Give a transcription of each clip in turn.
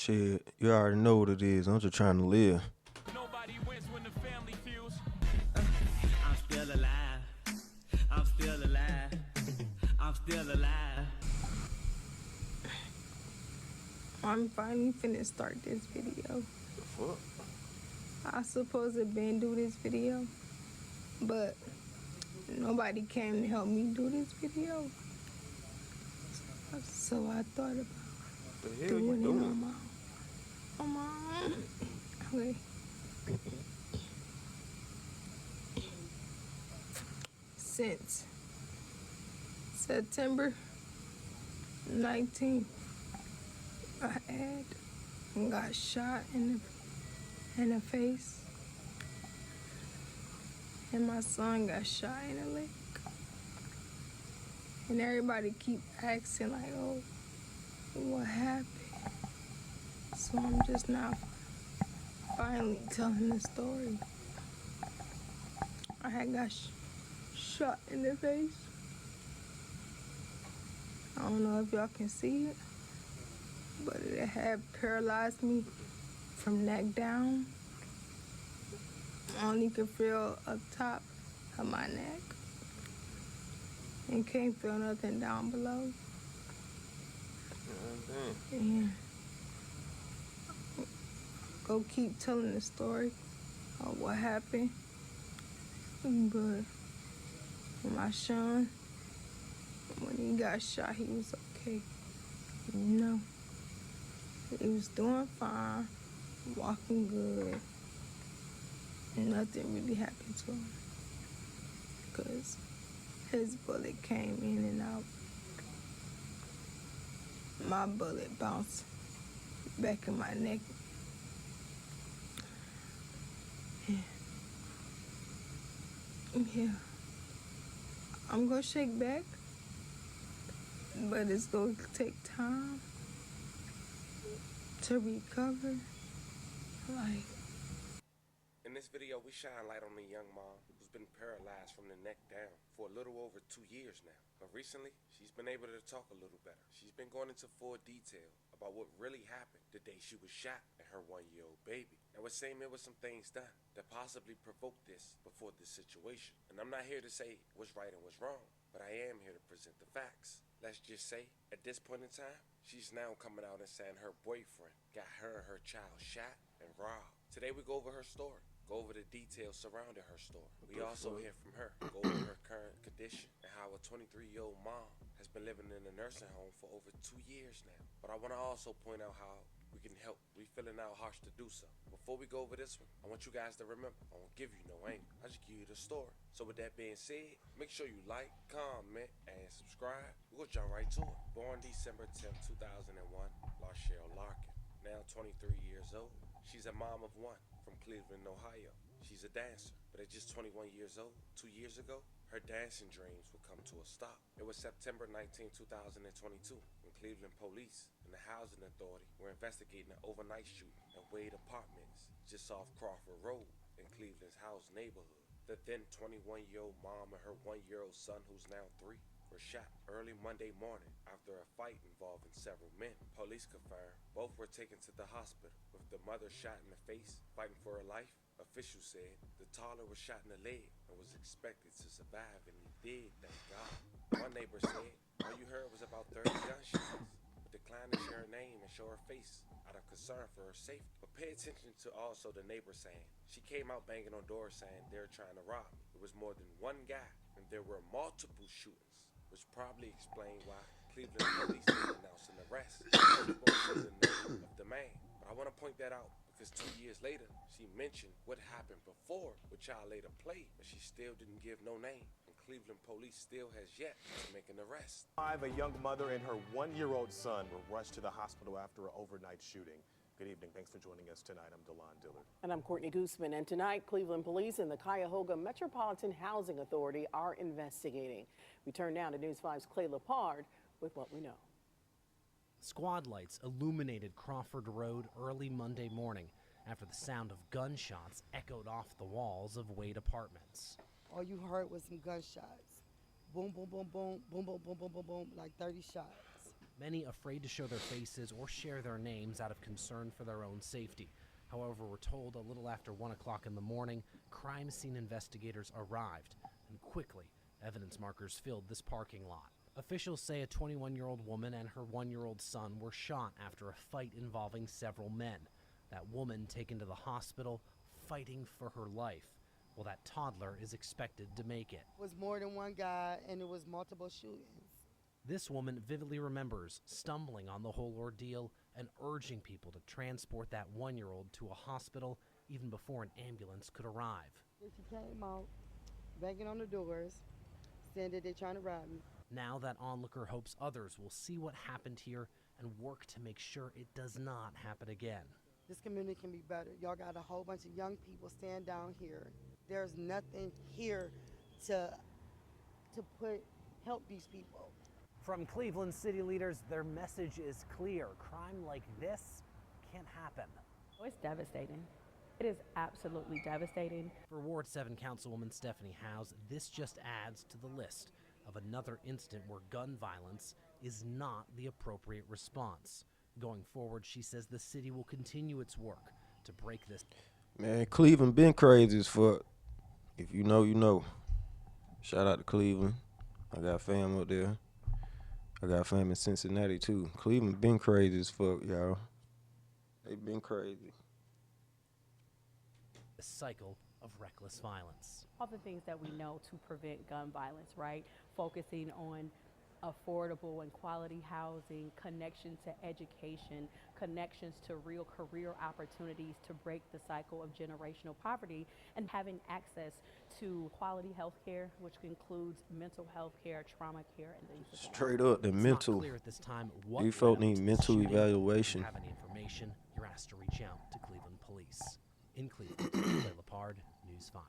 Shit, you already know what it is. I'm just trying to live. Nobody wins when the family feels. I'm still alive. I'm still alive. I'm still alive. I'm finally finna start this video. The fuck? I supposed to been do this video, but nobody came to help me do this video. So I thought about What the hell doing you it doing? on my own. Okay. Since September 19th, I got shot in the face, and my son got shot in the leg. And everybody keep asking like, oh, what happened? So I'm just now finally telling the story. I had got shot in the face. I don't know if y'all can see it, but it had paralyzed me from neck down. I only could feel up top of my neck and can't feel nothing down below. And go keep telling the story of what happened. But my son, when he got shot, he was okay. You know, he was doing fine, walking good. Nothing really happened to him because his bullet came in and out. My bullet bounced back in my neck. Yeah. I'm gonna shake back, but it's gonna take time to recover. Like, In this video, we shine light on the young mom who's been paralyzed from the neck down for a little over 2 years now. But recently, she's been able to talk a little better. She's been going into full detail about what really happened the day she was shot and her 1-year-old baby. Now, it's saying there was some things done that possibly provoked this before this situation. And I'm not here to say what's right and what's wrong, but I am here to present the facts. Let's just say, at this point in time, she's now coming out and saying her boyfriend got her and her child shot and robbed. Today we go over her story, go over the details surrounding her story. We also hear from her, go over her current condition and how a 23-year-old mom has been living in a nursing home for over 2 years now. But I want to also point out how we can help refilling out harsh to do so. Before we go over this one, I want you guys to remember, I won't give you no anger, I just give you the story. So with that being said, make sure you like, comment, and subscribe. We'll jump right to it. Born December 10th, 2001, LaChelle Larkin, now 23 years old. She's a mom of one from Cleveland, Ohio. She's a dancer, but at just 21 years old, 2 years ago, her dancing dreams would come to a stop. It was September 19, 2022, when Cleveland police and the Housing Authority were investigating an overnight shooting at Wade Apartments just off Crawford Road in Cleveland's House neighborhood. The then 21-year-old mom and her 1-year-old son, who's now 3, were shot early Monday morning after a fight involving several men. Police confirmed both were taken to the hospital, with the mother shot in the face, fighting for her life. Officials said the toddler was shot in the leg and was expected to survive, and he did, thank God. One neighbor said all you heard was about 30 gunshots, but declined to share her name and show her face out of concern for her safety. But pay attention to also the neighbor saying she came out banging on doors saying they're trying to rob me. It was more than one guy, and there were multiple shootings, which probably explained why Cleveland police didn't announce an arrest. She won't say the name of the man, but I want to point that out because 2 years later, she mentioned what happened before, which I'll later play, but she still didn't give no name, and Cleveland police still has yet to make an arrest. A young mother and her 1-year-old son were rushed to the hospital after an overnight shooting. Good evening. Thanks for joining us tonight. I'm DeLon Dillard. And I'm Courtney Gooseman. And tonight, Cleveland Police and the Cuyahoga Metropolitan Housing Authority are investigating. We turn now to News 5's Clay Lepard with what we know. Squad lights illuminated Crawford Road early Monday morning after the sound of gunshots echoed off the walls of Wade Apartments. All you heard was some gunshots. Boom, boom, boom, boom, boom, boom, boom, boom, boom, boom, like 30 shots. many afraid to show their faces or share their names out of concern for their own safety. However, we're told a little after 1 o'clock in the morning, crime scene investigators arrived, and quickly, evidence markers filled this parking lot. Officials say a 21-year-old woman and her 1-year-old son were shot after a fight involving several men. That woman taken to the hospital, fighting for her life. Well, that toddler is expected to make it. It was more than one guy, and it was multiple shootings. This woman vividly remembers stumbling on the whole ordeal and urging people to transport that 1-year-old to a hospital even before an ambulance could arrive. She came out, banging on the doors, saying that they're trying to rob me. Now that onlooker hopes others will see what happened here and work to make sure it does not happen again. This community can be better. Y'all got a whole bunch of young people stand down here. There's nothing here to help these people. From Cleveland city leaders, their message is clear. Crime like this can't happen. Oh, it's devastating. It is absolutely devastating. For Ward 7 Councilwoman Stephanie Howes, this just adds to the list of another incident where gun violence is not the appropriate response. Going forward, she says the city will continue its work to break this. Man, Cleveland been crazy as fuck. If you know, you know. Shout out to Cleveland. I got fam up there. I got fam in Cincinnati too. Cleveland been crazy as fuck, y'all. They been crazy. A cycle of reckless violence. All the things that we know to prevent gun violence, right? Focusing on affordable and quality housing, connection to education, connections to real career opportunities to break the cycle of generational poverty, and having access to quality health care, which includes mental health care, trauma care, and things like that. Straight up, the It's mental. not clear at this time what You folk led up need to the mental shooting. evaluation. If you have any information, you're asked to reach out to Cleveland Police. In Cleveland, Clay Lepard, News 5.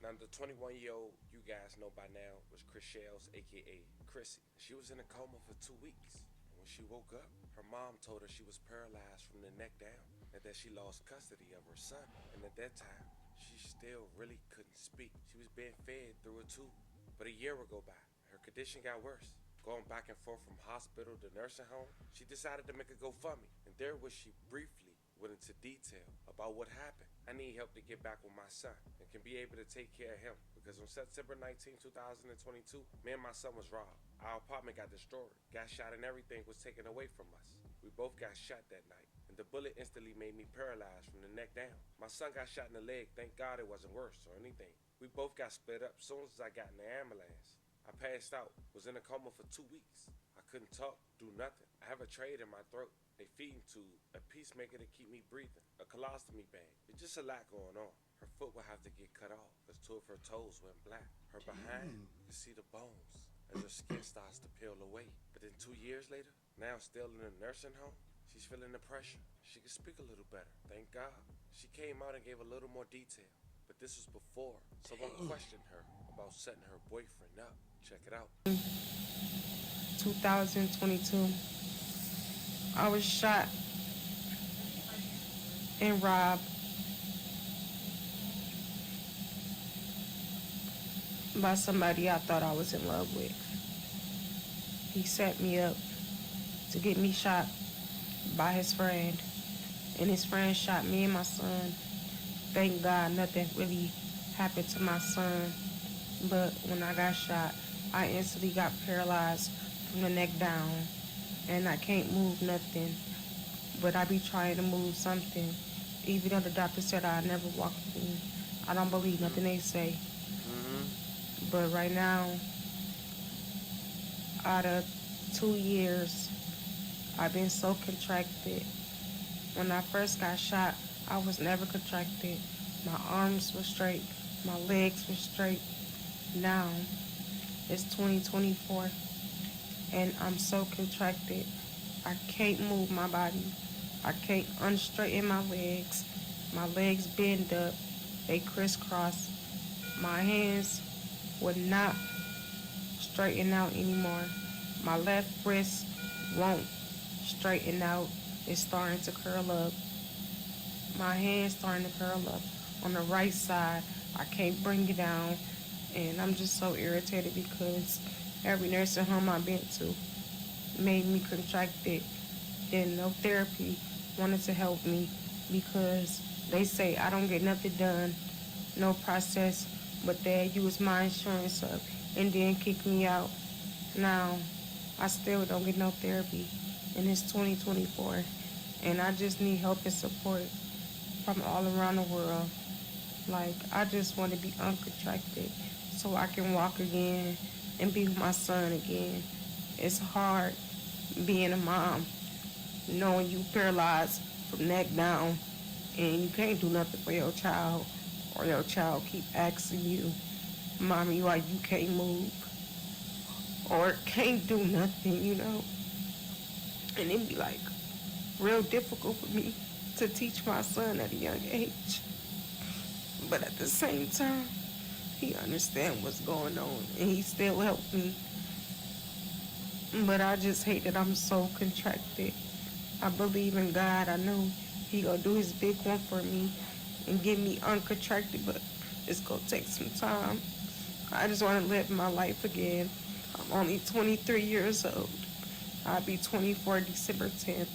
Now, the 21-year-old you guys know by now was Chris Shales, a.k.a. Chrissy. She was in a coma for 2 weeks. And when she woke up, her mom told her she was paralyzed from the neck down and that she lost custody of her son. And at that time, she still really couldn't speak. She was being fed through a tube. But a year would go by. Her condition got worse. Going back and forth from hospital to nursing home, she decided to make a GoFundMe. And there was she briefly went into detail about what happened. I need help to get back with my son and can be able to take care of him because on September 19, 2022, me and my son was robbed. Our apartment got destroyed, got shot, and everything was taken away from us. We both got shot that night, and the bullet instantly made me paralyzed from the neck down. My son got shot in the leg. Thank God it wasn't worse or anything. We both got split up as soon as I got in the ambulance. I passed out, was in a coma for 2 weeks. I couldn't talk, do nothing. I have a trade in my throat, a feeding tube, a pacemaker to keep me breathing, a colostomy bag. It's just a lot going on. Her foot will have to get cut off because 2 of her toes went black. Her behind, you can see the bones as her skin starts to peel away. But then 2 years later, now still in a nursing home, she's feeling the pressure. She can speak a little better, thank God. She came out and gave a little more detail. But this was before someone questioned her about setting her boyfriend up. Check it out. 2022, I was shot and robbed by somebody I thought I was in love with. He set me up to get me shot by his friend, and his friend shot me and my son. Thank God nothing really happened to my son, but when I got shot, I instantly got paralyzed from the neck down, and I can't move nothing, but I be trying to move something. Even though the doctor said I'd never walk again, I don't believe nothing they say. But right now, out of 2 years, I've been so contracted. When I first got shot, I was never contracted. My arms were straight, my legs were straight. Now, it's 2024, and I'm so contracted. I can't move my body. I can't unstraighten my legs. My legs bend up, they crisscross. My hands would not straighten out anymore. My left wrist won't straighten out. It's starting to curl up. My hand's starting to curl up. On the right side, I can't bring it down. And I'm just so irritated because every nursing home I've been to, made me contracted, and no therapy wanted to help me because they say I don't get nothing done, no process, but they use my insurance up and then kick me out. Now, I still don't get no therapy, and it's 2024, and I just need help and support from all around the world. Like, I just want to be uncontracted so I can walk again and be with my son again. It's hard being a mom, knowing you paralyzed from neck down and you can't do nothing for your child, or your child keep asking you, mommy, why you can't move or can't do nothing, And it'd be like real difficult for me to teach my son at a young age. But at the same time, he understands what's going on and he still helped me. But I just hate that I'm so contracted. I believe in God. I know he gonna do his big one for me and get me uncontracted, but it's gonna take some time. I just want to live my life again. I'm only 23 years old. I'll be 24 December 10th.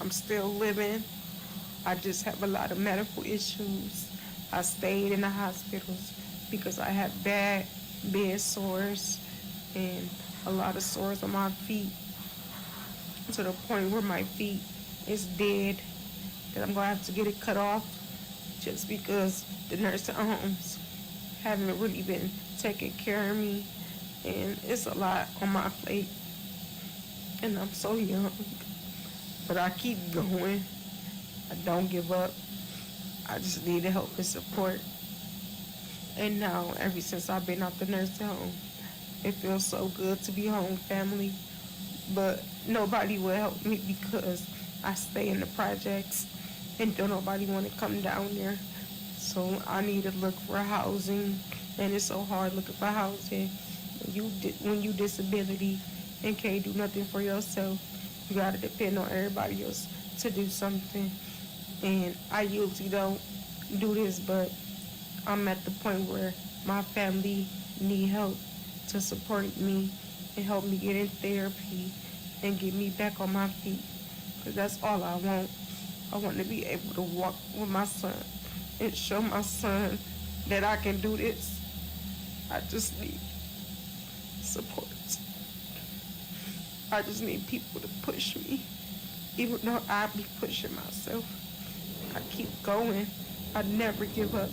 I'm still living. I just have a lot of medical issues. I stayed in the hospitals because I have bad bed sores and a lot of sores on my feet, to the point where my feet is dead, that I'm gonna have to get it cut off just because the nursing homes haven't really been taking care of me, and it's a lot on my plate, and I'm so young, but I keep going. I don't give up. I just need the help and support. And now, ever since I've been out the nursing home, it feels so good to be home, family. But nobody will help me because I stay in the projects and don't nobody want to come down there. So I need to look for housing, and it's so hard looking for housing. When you disability and can't do nothing for yourself, you gotta depend on everybody else to do something. And I usually don't do this, but I'm at the point where my family need help to support me and help me get in therapy and get me back on my feet. Because that's all I want. I want to be able to walk with my son and show my son that I can do this. I just need support. I just need people to push me. Even though I be pushing myself, I keep going. I never give up.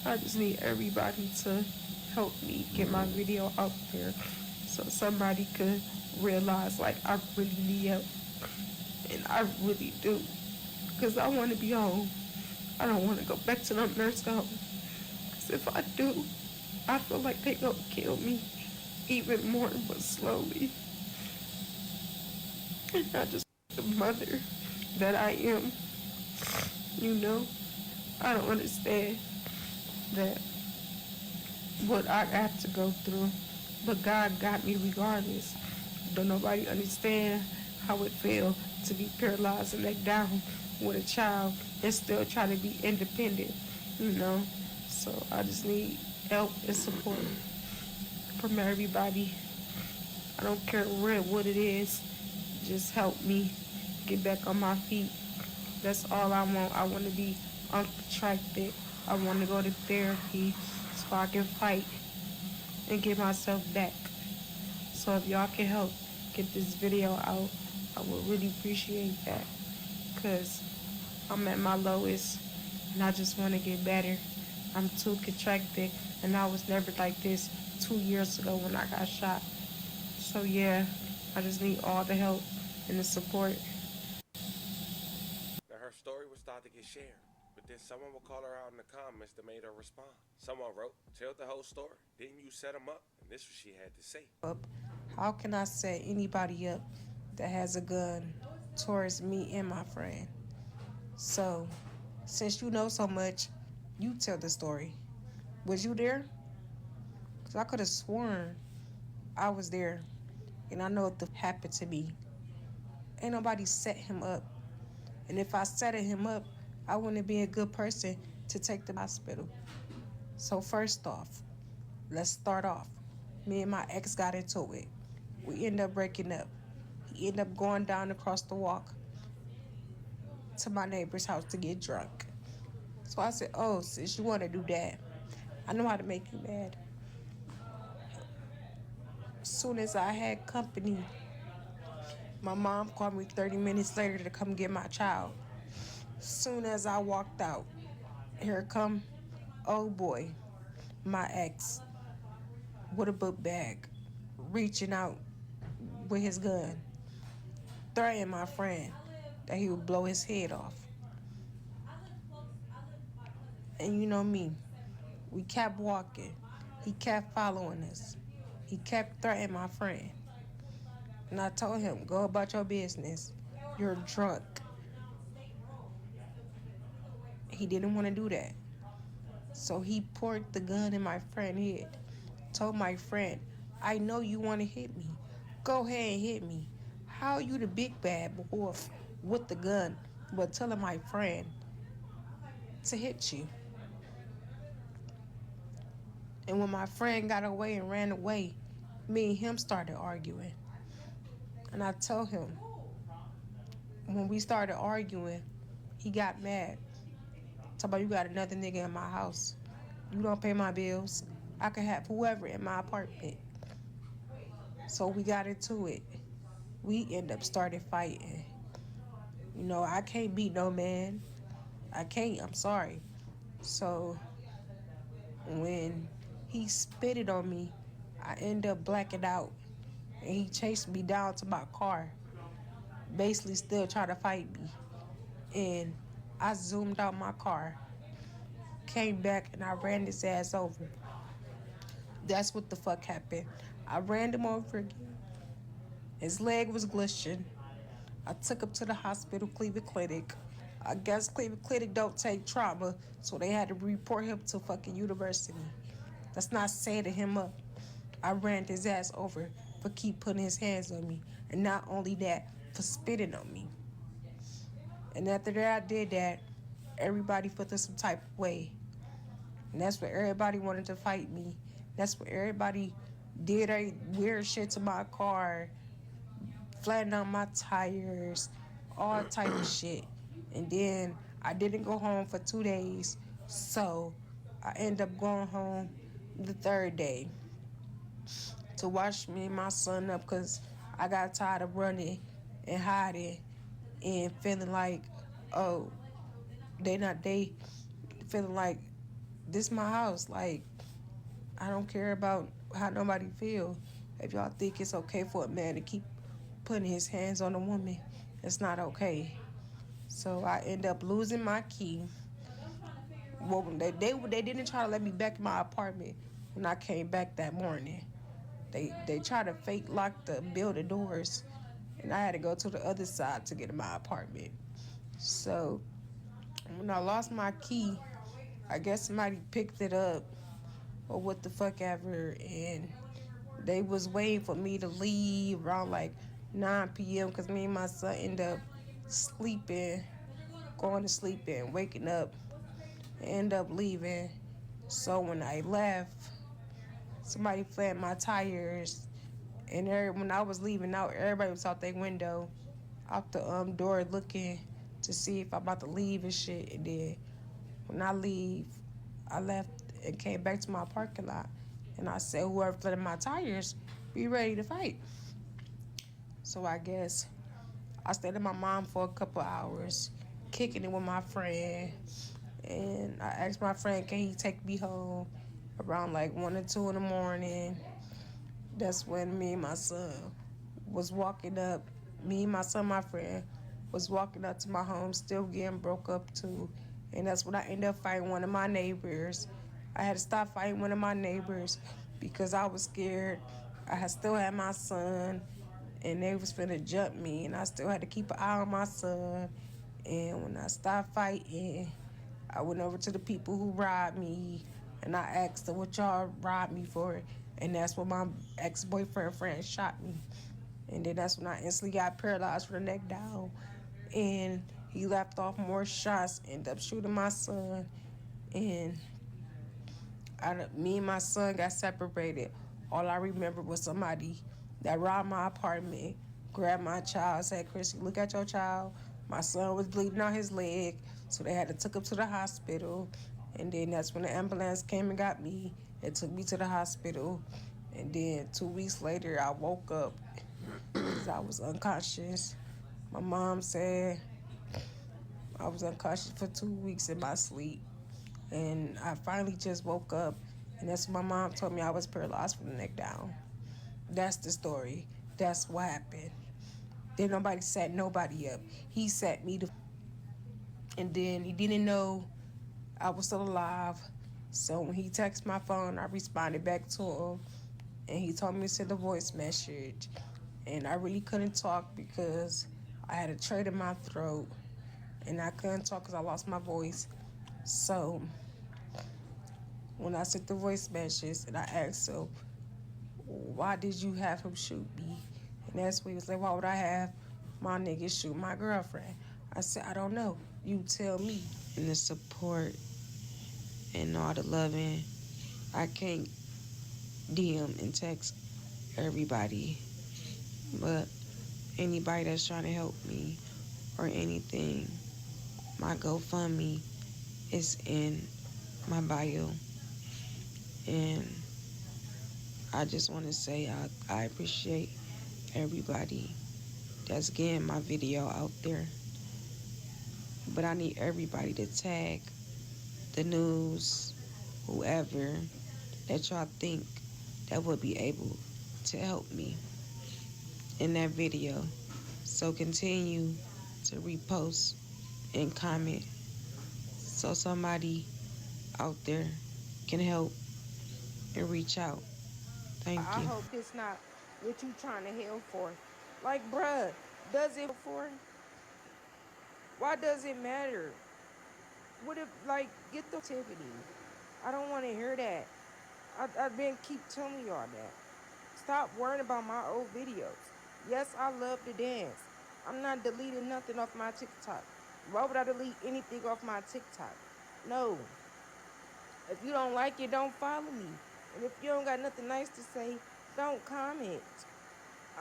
I just need everybody to help me get my video out there so somebody could realize, like, I really need help. And I really do. Because I want to be home. I don't want to go back to the nursing home. Because if I do, I feel like they gonna kill me even more, but slowly. And I just, the mother that I am, I don't understand that what I have to go through, but God got me regardless. Don't nobody understand how it feels to be paralyzed and let down with a child and still try to be independent, So I just need help and support from everybody. I don't care what it is. Just help me get back on my feet. That's all I want. I want to be uncontracted. I want to go to therapy so I can fight and get myself back. So if y'all can help get this video out, I would really appreciate that. Because I'm at my lowest and I just want to get better. I'm too contracted and I was never like this 2 years ago when I got shot. So yeah, I just need all the help and the support. Now her story would start to get shared, but then someone would call her out in the comments that made her respond. Someone wrote, "Tell the whole story. Didn't you set him up?" And this is what she had to say. How can I set anybody up that has a gun towards me and my friend? So, since you know so much, you tell the story. Was you there? Because I could have sworn I was there, and I know what happened to me. Ain't nobody set him up. And if I set him up, I wouldn't be a good person to take the hospital. So first off, let's start off. Me and my ex got into it. We end up breaking up. He ended up going down across the walk to my neighbor's house to get drunk. So I said, oh, since you want to do that, I know how to make you mad. As soon as I had company, my mom called me 30 minutes later to come get my child. As soon as I walked out, here come, oh boy, my ex, with a book bag, reaching out with his gun, threatening my friend that he would blow his head off. And you know me, we kept walking. He kept following us. He kept threatening my friend. And I told him, go about your business. You're drunk. He didn't want to do that. So he poured the gun in my friend's head. Told my friend, I know you want to hit me. Go ahead and hit me. How you the big bad wolf with the gun, but telling my friend to hit you? And when my friend got away and ran away, me and him started arguing. And I told him, when we started arguing, he got mad. Talk about, you got another nigga in my house. You don't pay my bills. I could have whoever in my apartment. So we got into it. We end up started fighting. You know, I can't beat no man. I can't, I'm sorry. So when he spitted on me, I end up blacking out. And he chased me down to my car, basically still trying to fight me. And I zoomed out my car, came back, and I ran his ass over. That's what the fuck happened. I ran him over again. His leg was glitching. I took him to the hospital, Cleveland Clinic. I guess Cleveland Clinic don't take trauma, so they had to report him to fucking university. That's not setting him up. I ran his ass over for keep putting his hands on me. And not only that, for spitting on me. And after that I did that, everybody felt some type of way. And that's where everybody wanted to fight me. That's where everybody did a weird shit to my car, flattened out my tires, all type of shit. And then I didn't go home for 2 days, so I ended up going home the third day to watch me and my son up, because I got tired of running and hiding and feeling like, oh, they feeling like this my house. Like, I don't care about how nobody feel. If y'all think it's okay for a man to keep putting his hands on a woman, it's not okay. So I end up losing my key. Well, they didn't try to let me back in my apartment when I came back that morning. They tried to fake lock the building doors, and I had to go to the other side to get in my apartment. So when I lost my key, I guess somebody picked it up or what the fuck ever, and they was waiting for me to leave around like 9 p.m. because me and my son ended up sleeping, going to sleep and waking up, end up leaving. So when I left, somebody flattened my tires, and when I was leaving out, everybody was out their window, out the door looking to see if I'm about to leave and shit. And then when I leave, I left and came back to my parking lot, and I said, whoever flattened my tires, be ready to fight. So I guess I stayed at my mom for a couple hours, kicking it with my friend. And I asked my friend, can he take me home around like 1 or 2 in the morning? That's when me and my son was walking up. Me and my son, my friend, was walking up to my home, still getting broke up too. And that's when I ended up fighting one of my neighbors. I had to stop fighting one of my neighbors because I was scared. Still had my son, and they was finna jump me, and I still had to keep an eye on my son. And when I stopped fighting, I went over to the people who robbed me, and I asked them what y'all robbed me for. And that's when my ex-boyfriend friend shot me. And then that's when I instantly got paralyzed from the neck down. And he left off more shots, ended up shooting my son. And me and my son got separated. All I remember was somebody that robbed my apartment, grabbed my child, said, Chrissy, look at your child. My son was bleeding out his leg, so they had to take him to the hospital. And then that's when the ambulance came and got me and took me to the hospital. And then 2 weeks later, I woke up because I was unconscious. My mom said I was unconscious for 2 weeks in my sleep. And I finally just woke up, and that's when my mom told me I was paralyzed from the neck down. That's the story. That's what happened. Then nobody set nobody up. He set me to, and then he didn't know I was still alive. So when he texted my phone, I responded back to him, and he told me to send a voice message. And I really couldn't talk because I had a trait in my throat, and I couldn't talk because I lost my voice. So when I sent the voice message and I asked him, why did you have him shoot me? And that's when he was like, why would I have my nigga shoot my girlfriend? I said, I don't know. You tell me. And the support and all the loving, I can't DM and text everybody, but anybody that's trying to help me or anything, my GoFundMe is in my bio. And I just want to say I appreciate everybody that's getting my video out there. But I need everybody to tag the news, whoever that y'all think that would be able to help me in that video. So continue to repost and comment so somebody out there can help and reach out. Thank you. I hope this not what you trying to help for. Like, bruh, does it for? Why does it matter? What if, like, get the activity? I don't want to hear that. I've been keep telling y'all that. Stop worrying about my old videos. Yes, I love to dance. I'm not deleting nothing off my TikTok. Why would I delete anything off my TikTok? No. If you don't like it, don't follow me. And if you don't got nothing nice to say, don't comment.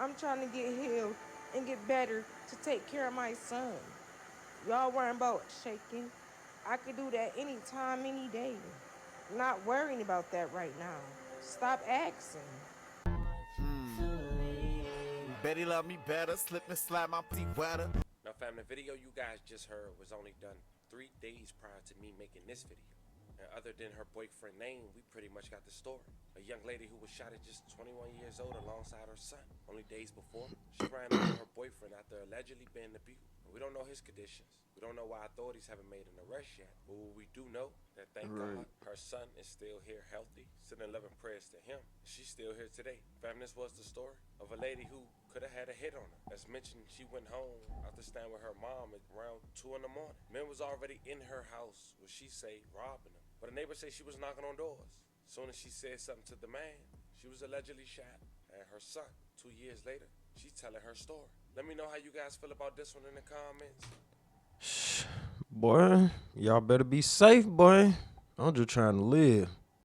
I'm trying to get healed and get better to take care of my son. Y'all worrying about shaking. I could do that anytime, any day. Not worrying about that right now. Stop asking. Betty love me better, slip and slide my feet wetter. Now fam, the video you guys just heard was only done 3 days prior to me making this video. And other than her boyfriend name, we pretty much got the story. A young lady who was shot at just 21 years old alongside her son. Only days before, she ran over her boyfriend after allegedly being abused. We don't know his conditions. We don't know why authorities haven't made an arrest yet. But what we do know, that thank God, her son is still here healthy, sending loving prayers to him. She's still here today. Fam, this was the story of a lady who could have had a hit on her. As mentioned, she went home after staying with her mom at around 2 in the morning. Men was already in her house, what she say, robbing them. But a neighbor say she was knocking on doors. As soon as she said something to the man, she was allegedly shot. And her son, 2 years later, she's telling her story. Let me know how you guys feel about this one in the comments. Boy, y'all better be safe, boy. I'm just trying to live.